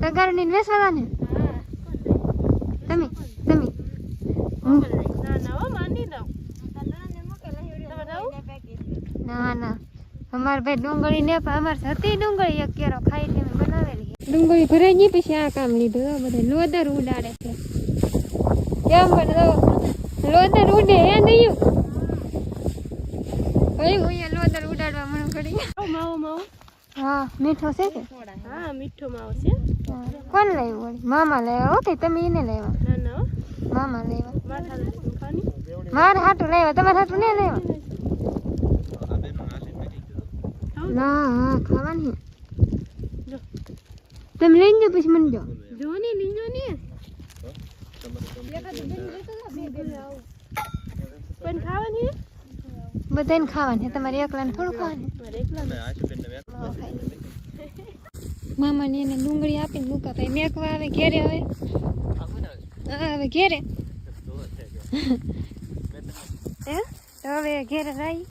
તગારની ને વેસવા ને તમે ના ના અમારે ભાઈ ડુંગળી ને અમારે સતી ડુંગળી એક કેરો ખાઈ તે બનાવેલી ડુંગળી ભરાઈ ગઈ પછી આ કામ લીધું બધા લોદર ઉડાડે છે કેમ બધો લોદર ઉડે હે નહીં ભાઈ હું લોદર ઉડાડવા મને ઘડી માવો માવો હા મીઠો છે કે હા મીઠો માવો છે કોણ લાવ્યું વળી મામા લાવ્યા ઓકે તમે એને લાવ્યા ના ના મામા લાવ્યા માથા મારે હાટું લાવ્યા તમારે હાટું નહીં લાવ્યા ના હા ખાવાની તમે લઈને જાઓ પછી મને જો જોની લીંજો ને પણ ખાવાની બધાને ખાવાની તમારે એકલાને થોડું ખાવાની મારે એકલા મામાને એને ડુંગળી આપીને મૂકા ભાઈ મેકવા આવે ઘેરે હવે હા હવે ઘેરે હે તો હવે ઘેરે રહી